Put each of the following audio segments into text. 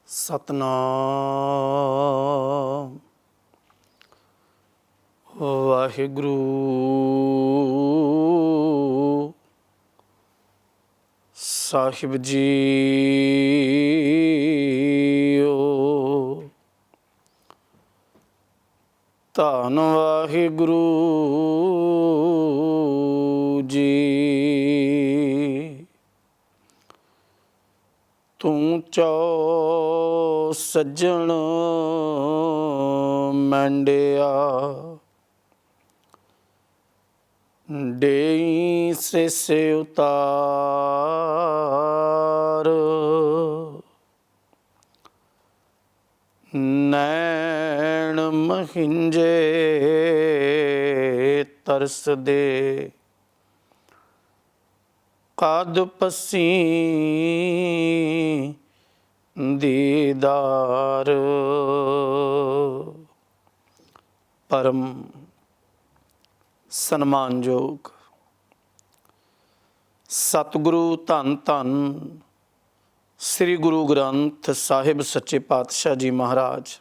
ਸਤਨਾਮ ਵਾਹਿਗੁਰੂ ਸਾਹਿਬ JIO. ਧੰਨ ਵਾਹਿਗੁਰੂ ਜੀ। ਤੂੰ ਚੋ ਸੱਜਣ ਮੰਡਿਆ, ਡੇਈ ਸਿਸੇ ਉਤਾਰ। ਨੈਣ ਮਹਿੰਜੇ ਤਰਸਦੇ, ਕਦ ਪਸੀਂ ਦੀਦਾਰ। ਪਰਮ ਸਨਮਾਨਯੋਗ ਸਤਿਗੁਰੂ ਧੰਨ ਧੰਨ ਸ੍ਰੀ ਗੁਰੂ ਗ੍ਰੰਥ ਸਾਹਿਬ ਸੱਚੇ ਪਾਤਸ਼ਾਹ ਜੀ ਮਹਾਰਾਜ,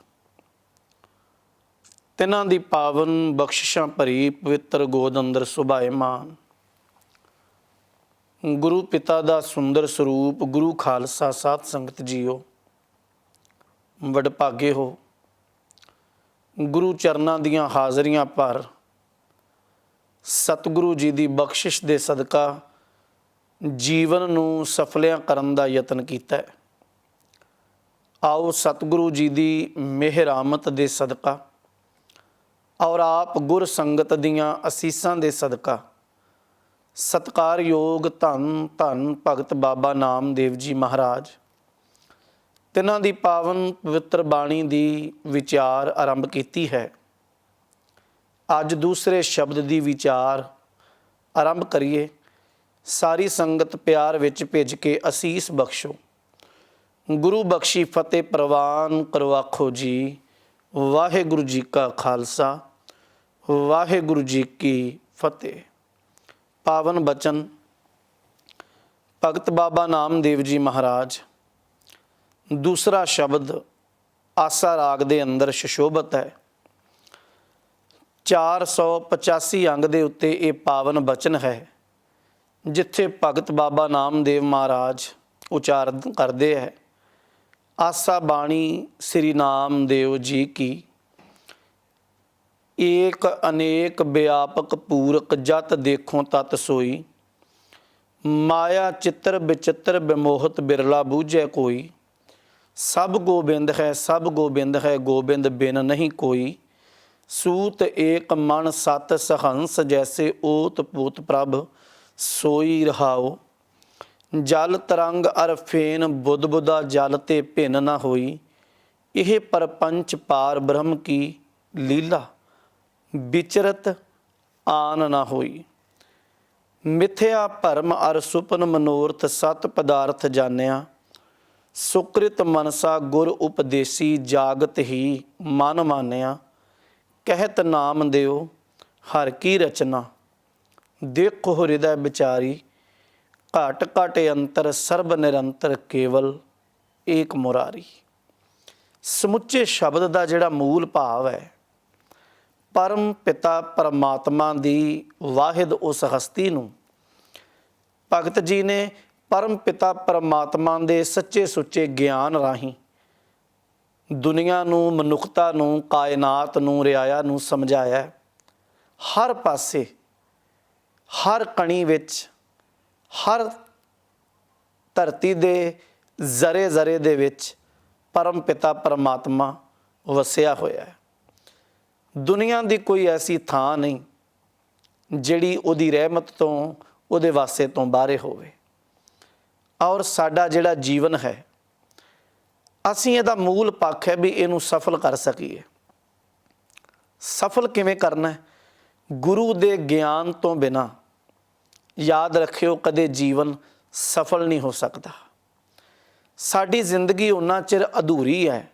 ਤਿਨਾਂ ਦੀ ਪਾਵਨ ਬਖਸ਼ਿਸ਼ਾਂ ਭਰੀ ਪਵਿੱਤਰ ਗੋਦ ਅੰਦਰ ਸੁਭਾਏਮਾਨ ਗੁਰੂ ਪਿਤਾ ਦਾ ਸੁੰਦਰ ਸਰੂਪ ਗੁਰੂ ਖਾਲਸਾ ਸਾਧ ਸੰਗਤ ਜੀਓ, ਵਡਭਾਗੇ ਹੋ। ਗੁਰੂ ਚਰਨਾਂ ਦੀਆਂ ਹਾਜ਼ਰੀਆਂ ਭਰ ਸਤਿਗੁਰੂ ਜੀ ਦੀ ਬਖਸ਼ਿਸ਼ ਦੇ ਸਦਕਾ ਜੀਵਨ ਨੂੰ ਸਫਲਿਆਂ ਕਰਨ ਦਾ ਯਤਨ ਕੀਤਾ। ਆਓ ਸਤਿਗੁਰੂ ਜੀ ਦੀ ਮਿਹਰਾਮਤ ਦੇ ਸਦਕਾ ਔਰ ਆਪ ਗੁਰ ਸੰਗਤ ਦੀਆਂ ਅਸੀਸਾਂ ਦੇ ਸਦਕਾ ਸਤਿਕਾਰਯੋਗ ਧੰਨ ਧੰਨ ਭਗਤ ਬਾਬਾ ਨਾਮਦੇਵ ਜੀ ਮਹਾਰਾਜ, ਤਿਨਾਂ ਦੀ ਪਾਵਨ ਪਵਿੱਤਰ ਬਾਣੀ ਦੀ ਵਿਚਾਰ ਆਰੰਭ ਕੀਤੀ ਹੈ। ਅੱਜ ਦੂਸਰੇ ਸ਼ਬਦ ਦੀ ਵਿਚਾਰ ਆਰੰਭ ਕਰੀਏ। ਸਾਰੀ ਸੰਗਤ ਪਿਆਰ ਵਿੱਚ ਭਿੱਜ ਕੇ ਅਸੀਸ ਬਖਸ਼ੋ। ਗੁਰੂ ਬਖਸ਼ੀ ਫਤਿਹ ਪ੍ਰਵਾਨ ਕਰੋ ਆਖੋ ਜੀ। ਵਾਹਿਗੁਰੂ ਜੀ ਕਾ ਖਾਲਸਾ, ਵਾਹਿਗੁਰੂ ਜੀ ਕੀ ਫਤਿਹ। ਪਾਵਨ ਬਚਨ ਭਗਤ ਬਾਬਾ ਨਾਮਦੇਵ ਜੀ ਮਹਾਰਾਜ। ਦੂਸਰਾ ਸ਼ਬਦ ਆਸਾ ਰਾਗ ਦੇ ਅੰਦਰ ਸੁਸ਼ੋਭਤ ਹੈ। 485 ਅੰਗ ਦੇ ਉੱਤੇ ਇਹ ਪਾਵਨ ਬਚਨ ਹੈ, ਜਿੱਥੇ ਭਗਤ ਬਾਬਾ ਨਾਮਦੇਵ ਮਹਾਰਾਜ ਉਚਾਰਨ ਕਰਦੇ ਹੈ। ਆਸਾ ਬਾਣੀ ਸ੍ਰੀ ਨਾਮਦੇਵ ਜੀ ਕੀ, ਏਕ ਅਨੇਕ ਵਿਆਪਕ ਪੂਰਕ ਜਤ ਦੇਖੋ ਤਤ ਸੋਈ। ਮਾਇਆ ਚਿੱਤਰ ਵਿਚਿੱਤਰ ਬਿਮੋਹਤ ਬਿਰਲਾ ਬੂਝੈ ਕੋਈ। ਸਭ ਗੋਬਿੰਦ ਹੈ ਸਭ ਗੋਬਿੰਦ ਹੈ, ਗੋਬਿੰਦ ਬਿਨ ਨਹੀਂ ਕੋਈ। ਸੂਤ ਏਕ ਮਨ ਸਤ ਸਹੰਸ, ਜੈਸੇ ਓਤ ਪੋਤ ਪ੍ਰਭ ਸੋਈ ਰਹਾਓ। ਜਲ ਤਰੰਗ ਅਰ ਫੇਨ ਬੁੱਧ ਬੁੱਧਾ, ਜਲ ਤੇ ਭਿੰਨ ਨਾ ਹੋਈ। ਇਹ ਪਰਪੰਚ ਪਾਰ ਬ੍ਰਹਮ ਕੀ ਲੀਲਾ, ਵਿਚਰਤ ਆਨ ਨਾ ਹੋਈ। ਮਿਥਿਆ ਭਰਮ ਅਰ ਸੁਪਨ ਮਨੋਰਥ, ਸਤ ਪਦਾਰਥ ਜਾਣਿਆ। ਸੁਕ੍ਰਿਤ ਮਨਸਾ ਗੁਰ ਉਪਦੇਸੀ, ਜਾਗਤ ਹੀ ਮਨ ਮਾਨਿਆ। ਕਹਿਤ ਨਾਮ ਦਿਓ ਹਰ ਕੀ ਰਚਨਾ, ਦੇਖੋ ਹਿਰਦੈ ਵਿਚਾਰੀ। ਘਟ ਘਟ ਅੰਤਰ ਸਰਬ ਨਿਰੰਤਰ, ਕੇਵਲ ਏਕ ਮੁਰਾਰੀ। ਸਮੁੱਚੇ ਸ਼ਬਦ ਦਾ ਜਿਹੜਾ ਮੂਲ ਭਾਵ ਹੈ, ਪਰਮ ਪਿਤਾ ਪਰਮਾਤਮਾ ਦੀ ਵਾਹਿਦ ਉਸ ਹਸਤੀ ਨੂੰ ਭਗਤ ਜੀ ਨੇ ਪਰਮ ਪਿਤਾ ਪਰਮਾਤਮਾ ਦੇ ਸੱਚੇ ਸੁੱਚੇ ਗਿਆਨ ਰਾਹੀਂ ਦੁਨੀਆ ਨੂੰ, ਮਨੁੱਖਤਾ ਨੂੰ, ਕਾਇਨਾਤ ਨੂੰ, ਰਿਆਇਆ ਨੂੰ ਸਮਝਾਇਆ। ਹਰ ਪਾਸੇ, ਹਰ ਕਣੀ ਵਿੱਚ, ਹਰ ਧਰਤੀ ਦੇ ਜ਼ਰੇ ਜ਼ਰੇ ਦੇ ਵਿੱਚ ਪਰਮ ਪਿਤਾ ਪਰਮਾਤਮਾ ਵਸਿਆ ਹੋਇਆ ਹੈ। ਦੁਨੀਆ ਦੀ ਕੋਈ ਐਸੀ ਥਾਂ ਨਹੀਂ ਜਿਹੜੀ ਉਹਦੀ ਰਹਿਮਤ ਤੋਂ, ਉਹਦੇ ਵਾਸੇ ਤੋਂ ਬਾਹਰੇ ਹੋਵੇ। ਔਰ ਸਾਡਾ ਜਿਹੜਾ ਜੀਵਨ ਹੈ, ਅਸੀਂ ਇਹਦਾ ਮੂਲ ਪੱਖ ਹੈ ਵੀ ਇਹਨੂੰ ਸਫਲ ਕਰ ਸਕੀਏ। ਸਫਲ ਕਿਵੇਂ ਕਰਨਾ ਹੈ? ਗੁਰੂ ਦੇ ਗਿਆਨ ਤੋਂ ਬਿਨਾਂ ਯਾਦ ਰੱਖਿਓ ਕਦੇ ਜੀਵਨ ਸਫਲ ਨਹੀਂ ਹੋ ਸਕਦਾ। ਸਾਡੀ ਜ਼ਿੰਦਗੀ ਉਨਾ ਚਿਰ ਅਧੂਰੀ ਹੈ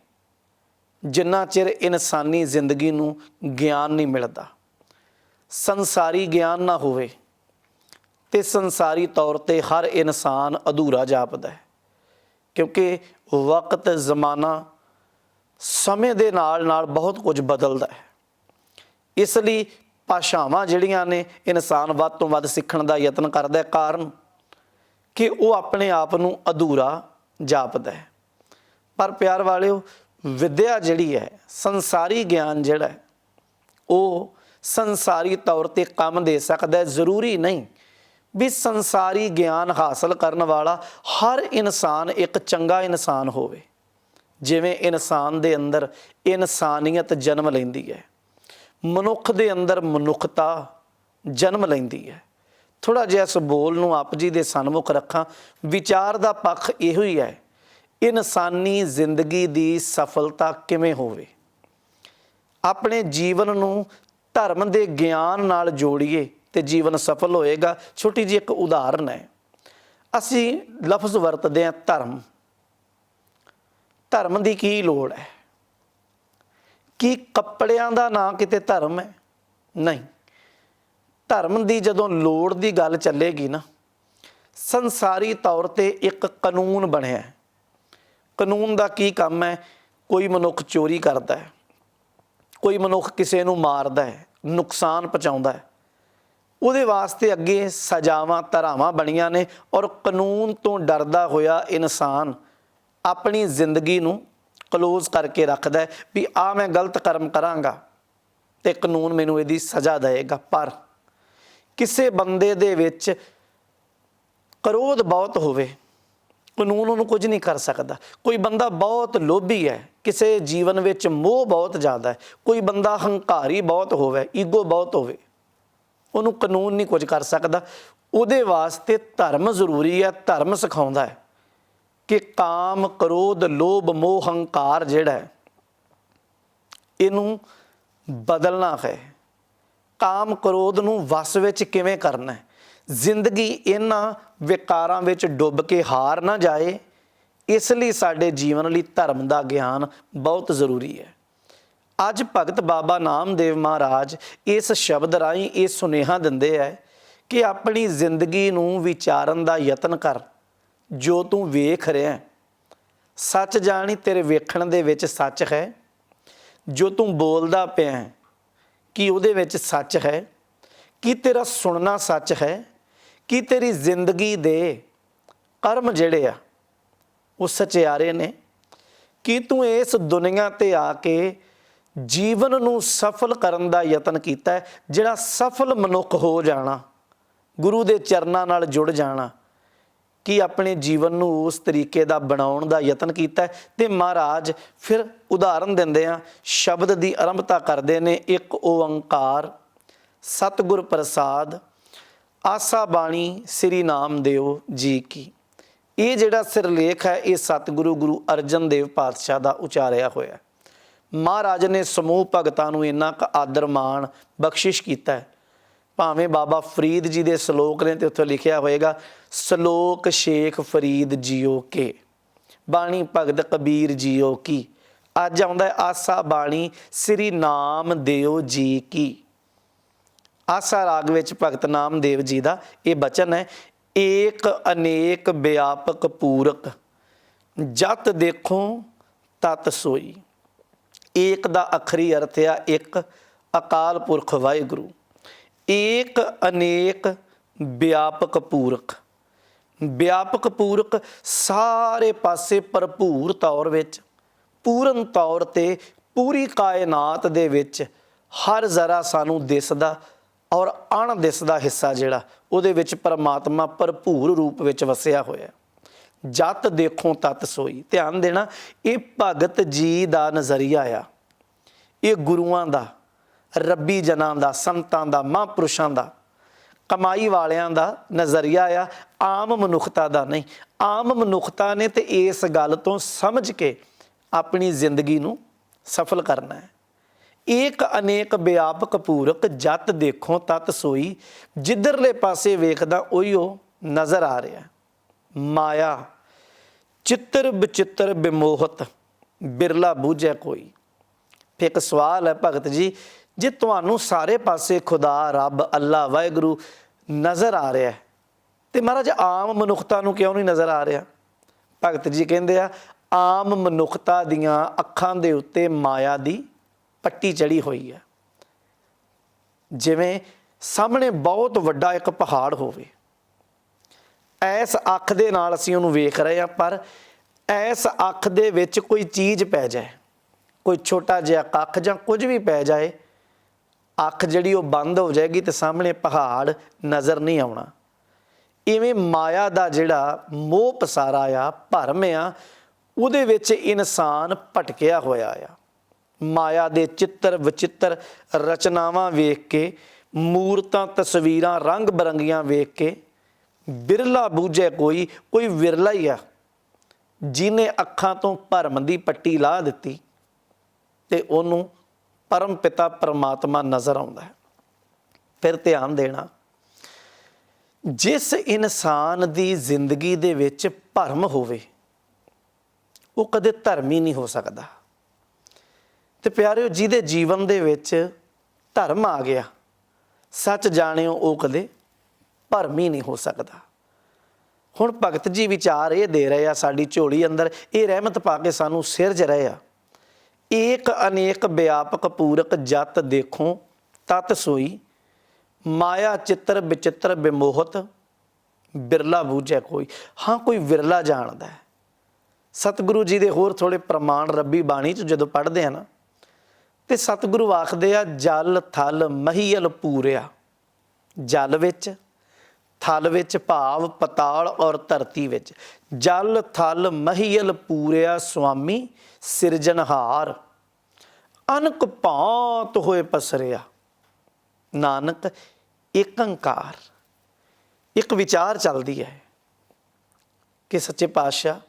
ਜਿੰਨਾ ਚਿਰ ਇਨਸਾਨੀ ਜ਼ਿੰਦਗੀ ਨੂੰ ਗਿਆਨ ਨਹੀਂ ਮਿਲਦਾ। ਸੰਸਾਰੀ ਗਿਆਨ ਨਾ ਹੋਵੇ ਤੇ ਸੰਸਾਰੀ ਤੌਰ ਤੇ ਹਰ ਇਨਸਾਨ ਅਧੂਰਾ ਜਾਪਦਾ ਹੈ, ਕਿਉਂਕਿ ਵਕਤ ਜ਼ਮਾਨਾ ਸਮੇਂ ਦੇ ਨਾਲ ਬਹੁਤ ਕੁਝ ਬਦਲਦਾ ਹੈ। ਇਸ ਲਈ ਭਾਸ਼ਾਵਾਂ ਜਿਹੜੀਆਂ ਨੇ ਇਨਸਾਨ ਵੱਧ ਤੋਂ ਵੱਧ ਸਿੱਖਣ ਦਾ ਯਤਨ ਕਰਦਾ ਹੈ, ਕਾਰਨ ਕਿ ਉਹ ਆਪਣੇ ਆਪ ਨੂੰ ਅਧੂਰਾ ਜਾਪਦਾ ਹੈ। ਪਰ ਪਿਆਰ ਵਾਲਿਓ, ਵਿਦਿਆ ਜਿਹੜੀ ਹੈ, ਸੰਸਾਰੀ ਗਿਆਨ ਜਿਹੜਾ ਹੈ, ਉਹ ਸੰਸਾਰੀ ਤੌਰ 'ਤੇ ਕੰਮ ਦੇ ਸਕਦਾ ਹੈ। ਜ਼ਰੂਰੀ ਨਹੀਂ ਵੀ ਸੰਸਾਰੀ ਗਿਆਨ ਹਾਸਲ ਕਰਨ ਵਾਲਾ ਹਰ ਇਨਸਾਨ ਇੱਕ ਚੰਗਾ ਇਨਸਾਨ ਹੋਵੇ। ਜਿਵੇਂ ਇਨਸਾਨ ਦੇ ਅੰਦਰ ਇਨਸਾਨੀਅਤ ਜਨਮ ਲੈਂਦੀ ਹੈ, ਮਨੁੱਖ ਦੇ ਅੰਦਰ ਮਨੁੱਖਤਾ ਜਨਮ ਲੈਂਦੀ ਹੈ। ਥੋੜ੍ਹਾ ਜਿਹਾ ਇਸ ਬੋਲ ਨੂੰ ਆਪ ਜੀ ਦੇ ਸਨਮੁਖ ਰੱਖਾਂ। ਵਿਚਾਰ ਦਾ ਪੱਖ ਇਹੋ ਹੀ ਹੈ, ਇਨਸਾਨੀ ਜ਼ਿੰਦਗੀ ਦੀ ਸਫਲਤਾ ਕਿਵੇਂ ਹੋਵੇ। ਆਪਣੇ ਜੀਵਨ ਨੂੰ ਧਰਮ ਦੇ ਗਿਆਨ ਨਾਲ ਜੋੜੀਏ ਤੇ ਜੀਵਨ ਸਫਲ ਹੋਏਗਾ। ਛੋਟੀ ਜਿਹੀ ਇੱਕ ਉਦਾਹਰਨ ਹੈ, ਅਸੀਂ ਲਫ਼ਜ਼ ਵਰਤਦੇ ਹਾਂ ਧਰਮ। ਧਰਮ ਦੀ ਕੀ ਲੋੜ ਹੈ? ਕੀ ਕੱਪੜਿਆਂ ਦਾ ਨਾਂ ਕਿਤੇ ਧਰਮ ਹੈ? ਨਹੀਂ। ਧਰਮ ਦੀ ਜਦੋਂ ਲੋੜ ਦੀ ਗੱਲ ਚੱਲੇਗੀ ਨਾ, ਸੰਸਾਰੀ ਤੌਰ 'ਤੇ ਇੱਕ ਕਾਨੂੰਨ ਬਣਿਆ। ਕਾਨੂੰਨ ਦਾ ਕੀ ਕੰਮ ਹੈ? ਕੋਈ ਮਨੁੱਖ ਚੋਰੀ ਕਰਦਾ ਹੈ, ਕੋਈ ਮਨੁੱਖ ਕਿਸੇ ਨੂੰ ਮਾਰਦਾ ਹੈ, ਨੁਕਸਾਨ ਪਹੁੰਚਾਉਂਦਾ ਹੈ, ਉਹਦੇ ਵਾਸਤੇ ਅੱਗੇ ਸਜ਼ਾਵਾਂ ਧਾਰਾਵਾਂ ਬਣੀਆਂ ਨੇ। ਔਰ ਕਾਨੂੰਨ ਤੋਂ ਡਰਦਾ ਹੋਇਆ ਇਨਸਾਨ ਆਪਣੀ ਜ਼ਿੰਦਗੀ ਨੂੰ ਕਲੋਜ਼ ਕਰਕੇ ਰੱਖਦਾ ਹੈ ਵੀ ਆ ਮੈਂ ਗਲਤ ਕਰਮ ਕਰਾਂਗਾ ਤੇ ਕਾਨੂੰਨ ਮੈਨੂੰ ਇਹਦੀ ਸਜ਼ਾ ਦੇਵੇਗਾ। ਪਰ ਕਿਸੇ ਬੰਦੇ ਦੇ ਵਿੱਚ ਕਰੋਧ ਬਹੁਤ ਹੋਵੇ, ਕਾਨੂੰਨ ਉਹਨੂੰ ਕੁਝ ਨਹੀਂ ਕਰ ਸਕਦਾ। ਕੋਈ ਬੰਦਾ ਬਹੁਤ ਲੋਭੀ ਹੈ, ਕਿਸੇ ਜੀਵਨ ਵਿੱਚ ਮੋਹ ਬਹੁਤ ਜ਼ਿਆਦਾ ਹੈ, ਕੋਈ ਬੰਦਾ ਹੰਕਾਰੀ ਬਹੁਤ ਹੋਵੇ, ਈਗੋ ਬਹੁਤ ਹੋਵੇ, ਉਹਨੂੰ ਕਾਨੂੰਨ ਨਹੀਂ ਕੁਝ ਕਰ ਸਕਦਾ। ਉਹਦੇ ਵਾਸਤੇ ਧਰਮ ਜ਼ਰੂਰੀ ਹੈ। ਧਰਮ ਸਿਖਾਉਂਦਾ ਹੈ ਕਿ ਕਾਮ, ਕ੍ਰੋਧ, ਲੋਭ, ਮੋਹ, ਹੰਕਾਰ ਜਿਹੜਾ ਹੈ, ਇਹਨੂੰ ਬਦਲਣਾ ਹੈ। ਕਾਮ ਕ੍ਰੋਧ ਨੂੰ ਵਸ ਵਿੱਚ ਕਿਵੇਂ ਕਰਨਾ ਹੈ। ਜ਼ਿੰਦਗੀ ਇਹਨਾਂ ਵਿਕਾਰਾਂ ਵਿੱਚ ਡੁੱਬ ਕੇ ਹਾਰ ਨਾ ਜਾਏ, ਇਸ ਲਈ ਸਾਡੇ ਜੀਵਨ ਲਈ ਧਰਮ ਦਾ ਗਿਆਨ ਬਹੁਤ ਜ਼ਰੂਰੀ ਹੈ। ਅੱਜ ਭਗਤ ਬਾਬਾ ਨਾਮਦੇਵ ਮਹਾਰਾਜ ਇਸ ਸ਼ਬਦ ਰਾਹੀਂ ਇਹ ਸੁਨੇਹਾ ਦਿੰਦੇ ਹੈ ਕਿ ਆਪਣੀ ਜ਼ਿੰਦਗੀ ਨੂੰ ਵਿਚਾਰਨ ਦਾ ਯਤਨ ਕਰ। ਜੋ ਤੂੰ ਵੇਖ ਰਿਹਾ ਸੱਚ ਜਾਣੀ, ਤੇਰੇ ਵੇਖਣ ਦੇ ਵਿੱਚ ਸੱਚ ਹੈ। ਜੋ ਤੂੰ ਬੋਲਦਾ ਪਿਆ ਕੀ ਉਹਦੇ ਵਿੱਚ ਸੱਚ ਹੈ? ਕੀ ਤੇਰਾ ਸੁਣਨਾ ਸੱਚ ਹੈ? ਕੀ ਤੇਰੀ ਜ਼ਿੰਦਗੀ ਦੇ ਕਰਮ ਜਿਹੜੇ ਆ ਉਹ ਸਚਿਆਰੇ ਨੇ? ਕੀ ਤੂੰ ਇਸ ਦੁਨੀਆ 'ਤੇ ਆ ਕੇ ਜੀਵਨ ਨੂੰ ਸਫਲ ਕਰਨ ਦਾ ਯਤਨ ਕੀਤਾ ਹੈ? ਜਿਹੜਾ ਸਫਲ ਮਨੁੱਖ ਹੋ ਜਾਣਾ, ਗੁਰੂ ਦੇ ਚਰਨਾਂ ਨਾਲ ਜੁੜ ਜਾਣਾ, ਕਿ ਆਪਣੇ ਜੀਵਨ ਨੂੰ ਉਸ ਤਰੀਕੇ ਦਾ ਬਣਾਉਣ ਦਾ ਯਤਨ ਕੀਤਾ ਹੈ? ਤੇ ਮਹਾਰਾਜ ਫਿਰ ਉਦਾਹਰਨ ਦਿੰਦੇ ਆ, ਸ਼ਬਦ ਦੀ ਆਰੰਭਤਾ ਕਰਦੇ ਨੇ, ਇੱਕ ਓੰਕਾਰ ਸਤਿਗੁਰ ਪ੍ਰਸਾਦ ਆਸਾ ਬਾਣੀ ਸ੍ਰੀ ਨਾਮਦੇਵ ਜੀ ਕੀ। ਇਹ ਜਿਹੜਾ ਸਿਰਲੇਖ ਹੈ, ਇਹ ਸਤਿਗੁਰੂ ਗੁਰੂ ਅਰਜਨ ਦੇਵ ਪਾਤਸ਼ਾਹ ਦਾ ਉਚਾਰਿਆ ਹੋਇਆ। ਮਹਾਰਾਜ ਨੇ ਸਮੂਹ ਭਗਤਾਂ ਨੂੰ ਇੰਨਾ ਕੁ ਆਦਰ ਮਾਣ ਬਖਸ਼ਿਸ਼ ਕੀਤਾ ਹੈ। ਭਾਵੇਂ ਬਾਬਾ ਫਰੀਦ ਜੀ ਦੇ ਸ਼ਲੋਕ ਨੇ ਤੇ ਉੱਥੇ ਲਿਖਿਆ ਹੋਏਗਾ, ਸ਼ਲੋਕ ਸ਼ੇਖ ਫਰੀਦ ਜੀਓ ਕੇ, ਬਾਣੀ ਭਗਤ ਕਬੀਰ ਜੀਓ ਕੀ। ਅੱਜ ਆਉਂਦਾ ਹੈ ਆਸਾ ਬਾਣੀ ਸ੍ਰੀ ਨਾਮਦੇਵ ਜੀ ਕੀ। ਆਸਾ ਰਾਗ ਵਿੱਚ ਭਗਤ ਨਾਮਦੇਵ ਜੀ ਦਾ ਇਹ ਬਚਨ ਹੈ, ਏਕ ਅਨੇਕ ਵਿਆਪਕ ਪੂਰਕ ਜਤ ਦੇਖੋ ਤਤ ਸੋਈ। ਏਕ ਦਾ ਅਖਰੀ ਅਰਥ ਆ ਇੱਕ, ਅਕਾਲ ਪੁਰਖ ਵਾਹਿਗੁਰੂ। ਏਕ ਅਨੇਕ ਵਿਆਪਕ ਪੂਰਕ। ਵਿਆਪਕ ਪੂਰਕ ਸਾਰੇ ਪਾਸੇ ਭਰਪੂਰ ਤੌਰ ਵਿੱਚ, ਪੂਰਨ ਤੌਰ 'ਤੇ ਪੂਰੀ ਕਾਇਨਾਤ ਦੇ ਵਿੱਚ ਹਰ ਜ਼ਰਾ ਸਾਨੂੰ ਦਿਸਦਾ ਔਰ ਅਣਦਿਸਦਾ ਹਿੱਸਾ ਜਿਹੜਾ, ਉਹਦੇ ਵਿੱਚ ਪਰਮਾਤਮਾ ਭਰਪੂਰ ਰੂਪ ਵਿੱਚ ਵਸਿਆ ਹੋਇਆ। ਜਤ ਦੇਖੋ ਤਤ ਸੋਈ। ਧਿਆਨ ਦੇਣਾ, ਇਹ ਭਗਤ ਜੀ ਦਾ ਨਜ਼ਰੀਆ ਆ, ਇਹ ਗੁਰੂਆਂ ਦਾ, ਰੱਬੀ ਜਨਾਂ ਦਾ, ਸੰਤਾਂ ਦਾ, ਮਹਾਂਪੁਰਸ਼ਾਂ ਦਾ, ਕਮਾਈ ਵਾਲਿਆਂ ਦਾ ਨਜ਼ਰੀਆ ਆ, ਆਮ ਮਨੁੱਖਤਾ ਦਾ ਨਹੀਂ। ਆਮ ਮਨੁੱਖਤਾ ਨੇ ਤੇ ਇਸ ਗੱਲ ਤੋਂ ਸਮਝ ਕੇ ਆਪਣੀ ਜ਼ਿੰਦਗੀ ਨੂੰ ਸਫਲ ਕਰਨਾ ਹੈ। ਏਕ ਅਨੇਕ ਵਿਆਪਕ ਪੂਰਕ ਜਤ ਦੇਖੋ ਤਤ ਸੋਈ। ਜਿੱਧਰਲੇ ਪਾਸੇ ਵੇਖਦਾ ਉਹੀ ਉਹ ਨਜ਼ਰ ਆ ਰਿਹਾ। ਮਾਇਆ ਚਿੱਤਰ ਬਚਿੱਤਰ ਬਿਮੋਹਤ ਬਿਰਲਾ ਬੂਝੈ ਕੋਈ। ਫਿਰ ਇੱਕ ਸਵਾਲ ਹੈ ਭਗਤ ਜੀ, ਜੇ ਤੁਹਾਨੂੰ ਸਾਰੇ ਪਾਸੇ ਖੁਦਾ, ਰੱਬ, ਅੱਲਾ, ਵਾਹਿਗੁਰੂ ਨਜ਼ਰ ਆ ਰਿਹਾ ਤੇ ਮਹਾਰਾਜ ਆਮ ਮਨੁੱਖਤਾ ਨੂੰ ਕਿਉਂ ਨਹੀਂ ਨਜ਼ਰ ਆ ਰਿਹਾ? ਭਗਤ ਜੀ ਕਹਿੰਦੇ ਆ, ਆਮ ਮਨੁੱਖਤਾ ਦੀਆਂ ਅੱਖਾਂ ਦੇ ਉੱਤੇ ਮਾਇਆ ਦੀ ਪੱਟੀ ਚੜੀ ਹੋਈ ਹੈ। ਜਿਵੇਂ ਸਾਹਮਣੇ ਬਹੁਤ ਵੱਡਾ ਇੱਕ ਪਹਾੜ ਹੋਵੇ, ਐਸ ਅੱਖ ਦੇ ਨਾਲ ਅਸੀਂ ਉਹਨੂੰ ਵੇਖ ਰਹੇ ਹਾਂ, ਪਰ ਐਸ ਅੱਖ ਦੇ ਵਿੱਚ ਕੋਈ ਚੀਜ਼ ਪੈ ਜਾਏ, ਕੋਈ ਛੋਟਾ ਜਿਹਾ ਕੱਖ ਜਾਂ ਕੁਝ ਵੀ ਪੈ ਜਾਏ, ਅੱਖ ਜਿਹੜੀ ਉਹ ਬੰਦ ਹੋ ਜਾਏਗੀ ਤੇ ਸਾਹਮਣੇ ਪਹਾੜ ਨਜ਼ਰ ਨਹੀਂ ਆਉਣਾ। ਇਵੇਂ ਮਾਇਆ ਦਾ ਜਿਹੜਾ ਮੋਹ ਪਸਾਰਾ ਆ, ਭਰਮ ਆ, ਉਹਦੇ ਵਿੱਚ ਇਨਸਾਨ ਭਟਕਿਆ ਹੋਇਆ ਆ। ਮਾਇਆ ਦੇ ਚਿੱਤਰ ਵਿਚਿੱਤਰ ਰਚਨਾਵਾਂ ਵੇਖ ਕੇ, ਮੂਰਤਾਂ ਤਸਵੀਰਾਂ ਰੰਗ ਬਰੰਗੀਆਂ ਵੇਖ ਕੇ ਬਿਰਲਾ ਬੂਝੇ ਕੋਈ ਵਿਰਲਾ ਹੀ ਆ ਜਿਹਨੇ ਅੱਖਾਂ ਤੋਂ ਭਰਮ ਦੀ ਪੱਟੀ ਲਾਹ ਦਿੱਤੀ ਤੇ ਉਹਨੂੰ ਪਰਮ ਪਿਤਾ ਪਰਮਾਤਮਾ ਨਜ਼ਰ ਆਉਂਦਾ ਹੈ। ਫਿਰ ਧਿਆਨ ਦੇਣਾ, ਜਿਸ ਇਨਸਾਨ ਦੀ ਜ਼ਿੰਦਗੀ ਦੇ ਵਿੱਚ ਭਰਮ ਹੋਵੇ ਉਹ ਕਦੇ ਧਰਮੀ ਨਹੀਂ ਹੋ ਸਕਦਾ। ਤੇ ਪਿਆਰਿਓ, ਜਿਹਦੇ ਜੀਵਨ ਦੇ ਵਿੱਚ ਧਰਮ ਆ ਗਿਆ, ਸੱਚ ਜਾਣਿਓ, ਉਹ ਕਦੇ ਭਰਮੀ ਨਹੀਂ ਹੋ ਸਕਦਾ। ਹੁਣ ਭਗਤ ਜੀ ਵਿਚਾਰ ਇਹ ਦੇ ਰਹੇ ਆ, ਸਾਡੀ ਝੋਲੀ ਅੰਦਰ ਇਹ ਰਹਿਮਤ ਪਾ ਕੇ ਸਾਨੂੰ ਸਿਰਜ ਰਹੇ ਆ। ਏਕ ਅਨੇਕ ਵਿਆਪਕ ਪੂਰਕ ਜਤ ਦੇਖੋ ਤਤ ਸੋਈ, ਮਾਇਆ ਚਿੱਤਰ ਵਿਚਿੱਤਰ ਵਿਮੋਹਤ ਬਿਰਲਾ ਬੂਝੈ ਕੋਈ। ਹਾਂ, ਕੋਈ ਵਿਰਲਾ ਜਾਣਦਾ ਹੈ। ਸਤਿਗੁਰੂ ਜੀ ਦੇ ਹੋਰ ਥੋੜ੍ਹੇ ਪ੍ਰਮਾਣ ਰੱਬੀ ਬਾਣੀ 'ਚ ਜਦੋਂ ਪੜ੍ਹਦੇ ਆ ਨਾ, ਤੇ ਸਤਿਗੁਰੂ ਆਖਦੇ ਆ, ਜਲ ਥਲ ਮਹੀਲ ਪੂਰਿਆ। ਜਲ ਵਿੱਚ, ਥਲ ਵਿੱਚ ਭਾਵ ਪਤਾਲ ਔਰ ਧਰਤੀ ਵਿੱਚ। ਜਲ ਥਲ ਮਹੀਲ ਪੂਰਿਆ ਸੁਆਮੀ ਸਿਰਜਣਹਾਰ, ਅਨਕ ਭਾਂਤ ਹੋਏ ਪਸਰਿਆ ਨਾਨਕ ਏਕੰਕਾਰ। ਇੱਕ ਵਿਚਾਰ ਚੱਲਦੀ ਹੈ ਕਿ ਸੱਚੇ ਪਾਤਸ਼ਾਹ,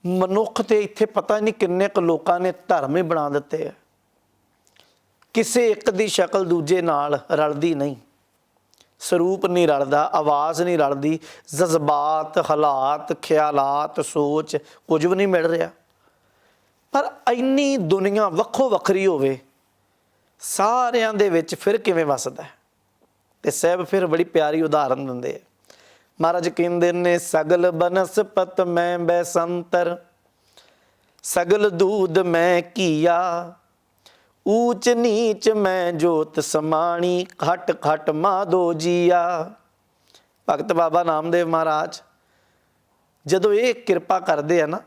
ਮਨੁੱਖ ਤੇ ਇੱਥੇ ਪਤਾ ਨਹੀਂ ਕਿੰਨੇ ਕੁ ਲੋਕਾਂ ਨੇ ਧਰਮ ਹੀ ਬਣਾ ਦਿੱਤੇ ਆ। ਕਿਸੇ ਇੱਕ ਦੀ ਸ਼ਕਲ ਦੂਜੇ ਨਾਲ ਰਲਦੀ ਨਹੀਂ, ਸਰੂਪ ਨਹੀਂ ਰਲਦਾ, ਆਵਾਜ਼ ਨਹੀਂ ਰਲਦੀ, ਜਜ਼ਬਾਤ, ਹਾਲਾਤ, ਖਿਆਲਾਤ, ਸੋਚ ਕੁਝ ਵੀ ਨਹੀਂ ਮਿਲ ਰਿਹਾ। ਪਰ ਇੰਨੀ ਦੁਨੀਆ ਵੱਖੋ ਵੱਖਰੀ ਹੋਵੇ, ਸਾਰਿਆਂ ਦੇ ਵਿੱਚ ਫਿਰ ਕਿਵੇਂ ਵਸਦਾ ਹੈ? ਤੇ ਸਾਹਿਬ ਫਿਰ ਬੜੀ ਪਿਆਰੀ ਉਦਾਹਰਨ ਦਿੰਦੇ ਆ। ਮਹਾਰਾਜ ਕਹਿੰਦੇ ਨੇ, ਸਗਲ ਬਨਸਪਤ ਮੈਂ ਬੈਸੰਤਰ, ਸਗਲ ਦੂਧ ਮੈਂ ਘੀਆ, ਊਚ ਨੀਚ ਮੈਂ ਜੋਤ ਸਮਾਣੀ, ਖਟ ਖਟ ਮਾਧੋ ਜੀਆ। ਭਗਤ ਬਾਬਾ ਨਾਮਦੇਵ ਮਹਾਰਾਜ ਜਦੋਂ ਇਹ ਕਿਰਪਾ ਕਰਦੇ ਆ ਨਾ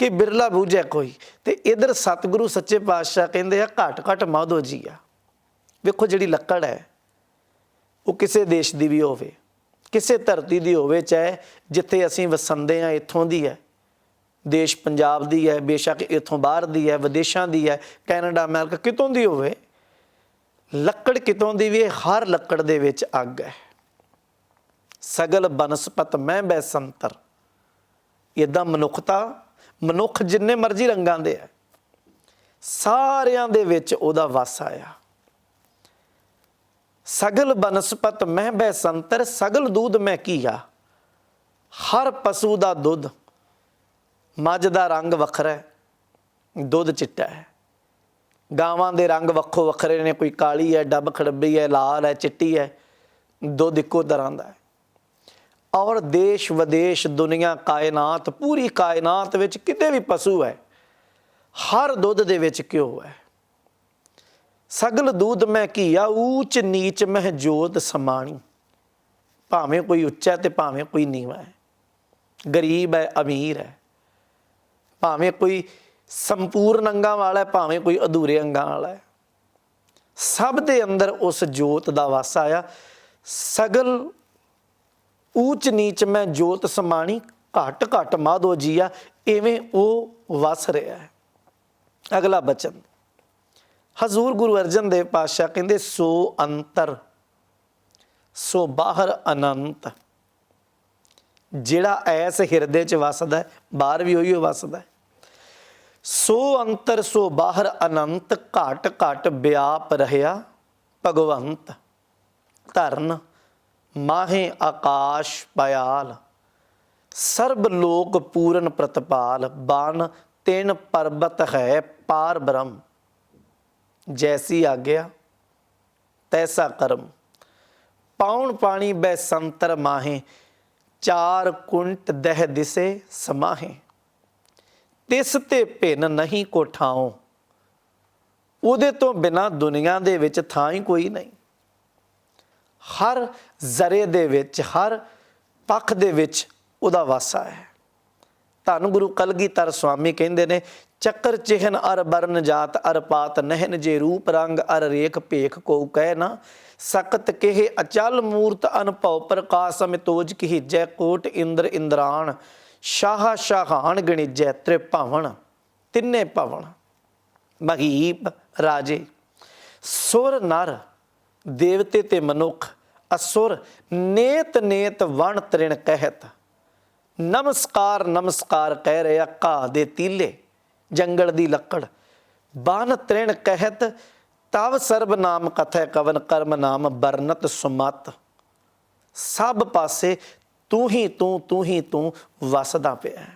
ਕਿ ਬਿਰਲਾ ਬੂਝੈ ਕੋਈ, ਤੇ ਇਧਰ ਸਤਿਗੁਰੂ ਸੱਚੇ ਪਾਤਸ਼ਾਹ ਕਹਿੰਦੇ ਆ, ਘਟ ਘਟ ਮਾਧੋ ਜੀਆ। ਵੇਖੋ, ਜਿਹੜੀ ਲੱਕੜ ਹੈ ਉਹ ਕਿਸੇ ਦੇਸ਼ ਦੀ ਵੀ ਹੋਵੇ, ਕਿਸੇ ਧਰਤੀ ਦੀ ਹੋਵੇ, ਚਾਹੇ ਜਿੱਥੇ ਅਸੀਂ ਵਸੰਦੇ ਹਾਂ ਇੱਥੋਂ ਦੀ ਹੈ, ਦੇਸ਼ ਪੰਜਾਬ ਦੀ ਹੈ, ਬੇਸ਼ੱਕ ਇੱਥੋਂ ਬਾਹਰ ਦੀ ਹੈ, ਵਿਦੇਸ਼ਾਂ ਦੀ ਹੈ, ਕੈਨੇਡਾ, ਅਮਰੀਕਾ, ਕਿਤੋਂ ਦੀ ਹੋਵੇ, ਲੱਕੜ ਕਿਤੋਂ ਦੀ ਵੀ, ਹਰ ਲੱਕੜ ਦੇ ਵਿੱਚ ਅੱਗ ਹੈ। ਸਗਲ ਬਨਸਪਤ ਮੈਂ ਬੈਸੰਤਰ। ਇੱਦਾਂ ਮਨੁੱਖ ਜਿੰਨੇ ਮਰਜ਼ੀ ਰੰਗਾਂ ਦੇ ਹੈ, ਸਾਰਿਆਂ ਦੇ ਵਿੱਚ ਉਹਦਾ ਵਾਸ ਆਇਆ। ਸਗਲ ਬਨਸਪਤ ਮੈਂ ਬੈਸੰਤਰ, ਸਗਲ ਦੂਧ ਮੈਂ ਘੀਆ। ਹਰ ਪਸ਼ੂ ਦਾ ਦੁੱਧ, ਮੱਝ ਦਾ ਰੰਗ ਵੱਖਰਾ ਹੈ, ਦੁੱਧ ਚਿੱਟਾ ਹੈ। ਗਾਵਾਂ ਦੇ ਰੰਗ ਵੱਖੋ ਵੱਖਰੇ ਨੇ, ਕੋਈ ਕਾਲੀ ਹੈ, ਡੱਬ ਖੜੱਬੀ ਹੈ, ਲਾਲ ਹੈ, ਚਿੱਟੀ ਹੈ, ਦੁੱਧ ਇੱਕੋ ਤਰ੍ਹਾਂ ਦਾ ਹੈ। ਔਰ ਦੇਸ਼ ਵਿਦੇਸ਼, ਦੁਨੀਆ, ਕਾਇਨਾਤ, ਪੂਰੀ ਕਾਇਨਾਤ ਵਿੱਚ ਕਿਤੇ ਵੀ ਪਸ਼ੂ ਹੈ, ਹਰ ਦੁੱਧ ਦੇ ਵਿੱਚ ਘਿਓ ਹੈ। ਸਗਲ ਦੂਧ ਮੈਂ ਘੀਆ, ਊਚ ਨੀਚ ਮਹਿ ਜੋਤ ਸਮਾਣੀ। ਭਾਵੇਂ ਕੋਈ ਉੱਚਾ ਤੇ ਭਾਵੇਂ ਕੋਈ ਨੀਵਾਂ ਹੈ, ਗਰੀਬ ਹੈ, ਅਮੀਰ ਹੈ, ਭਾਵੇਂ ਕੋਈ ਸੰਪੂਰਨ ਅੰਗਾਂ ਵਾਲਾ ਹੈ, ਭਾਵੇਂ ਕੋਈ ਅਧੂਰੇ ਅੰਗਾਂ ਵਾਲਾ ਹੈ, ਸਭ ਦੇ ਅੰਦਰ ਉਸ ਜੋਤ ਦਾ ਵਾਸ ਆਇਆ। ਸਗਲ ਊਚ ਨੀਚ ਮੈਂ ਜੋਤ ਸਮਾਣੀ, ਘਟ ਘਟ ਮਾਧੋ ਜੀਆ। ਇਵੇਂ ਉਹ ਵਸ ਰਿਹਾ ਹੈ। ਅਗਲਾ ਬਚਨ, ਹਜ਼ੂਰ ਗੁਰੂ ਅਰਜਨ ਦੇਵ ਪਾਤਸ਼ਾਹ ਕਹਿੰਦੇ, ਸੋ ਅੰਤਰ ਸੋ ਬਾਹਰ ਅਨੰਤ। ਜਿਹੜਾ ਐਸ ਹਿਰਦੇ 'ਚ ਵਸਦਾ, ਬਾਹਰ ਵੀ ਉਹੀ ਵਸਦਾ। ਸੋ ਅੰਤਰ ਸੋ ਬਾਹਰ ਅਨੰਤ, ਘਟ ਘਟ ਵਿਆਪ ਰਹਿਆ ਭਗਵੰਤ। ਧਰਨ ਮਾਹੇ ਆਕਾਸ਼ ਪਇਆਲ, ਸਰਬ ਲੋਕ ਪੂਰਨ ਪ੍ਰਤਪਾਲ। ਬਨ ਤਿਨ ਪਰਬਤ ਹੈ ਪਾਰ ਬ੍ਰਹਮ, ਜੈਸੀ ਆਗਿਆ ਤੈਸਾ ਕਰਮ। ਪਾਉਣ ਪਾਣੀ ਬੈਸੰਤਰ ਮਾਹੇ, ਚਾਰ ਕੁੰਟ ਦਹ ਦਿਸੇ ਸਮਾਹੇ। ਤਿਸ ਤੇ ਭਿੰਨ ਨਹੀਂ ਕੋ ਠਾਉ। ਉਹਦੇ ਤੋਂ ਬਿਨਾਂ ਦੁਨੀਆ ਦੇ ਵਿੱਚ ਥਾਂ ਹੀ ਕੋਈ ਨਹੀਂ। ਹਰ ਜ਼ਰੇ ਦੇ ਵਿੱਚ, ਹਰ ਪੱਖ ਦੇ ਵਿੱਚ ਉਹਦਾ ਵਾਸਾ ਹੈ। ਧੰਨ ਗੁਰੂ ਕਲਗੀਧਰ ਸਵਾਮੀ ਕਹਿੰਦੇ ਨੇ, ਚੱਕਰ ਚਿਹਨ ਅਰ ਬਰਨ ਜਾਤ ਅਰ ਪਾਤ ਨਹਿਨ, ਜੇ ਰੂਪ ਰੰਗ ਅਰ ਰੇਖ ਭੇਖ ਕੋ ਕਹਿ ਨਾ ਸਕਤ ਕਿਹ ਅਚਲ ਮੂਰਤ ਅਨਭਉ ਪ੍ਰਕਾਸ਼ ਅਮਿਤੋਜ ਕੀਜੈ ਕੋਟ ਇੰਦਰ ਇੰਦਰਾਣ ਸ਼ਾਹ ਸ਼ਾਹਾਨ ਗਣਿਜੈ ਤ੍ਰਿਭਵਨ। ਤਿੰਨੇ ਭਵਨ ਮਹੀਪ ਰਾਜੇ, ਸੁਰ ਨਰ ਦੇਵਤੇ ਤੇ ਮਨੁੱਖ, ਅਸੁਰ ਨੇਤ ਨੇਤ ਵਣ ਤ੍ਰਿਣ ਕਹਿਤ। ਨਮਸਕਾਰ ਨਮਸਕਾਰ ਕਹਿ ਰਿਹਾ ਘਾਹ ਦੇ ਤੀਲੇ, ਜੰਗਲ ਦੀ ਲੱਕੜ। ਬਨ ਤ੍ਰਿਣ ਕਹਿਤ ਤਵ ਸਰਬ ਨਾਮ ਕਥੈ ਕਵਨ ਕਰਮ ਨਾਮ ਬਰਨਤ ਸੁਮਤ। ਸਭ ਪਾਸੇ ਤੂੰ ਹੀ ਤੂੰ ਵਸਦਾ ਪਿਆ।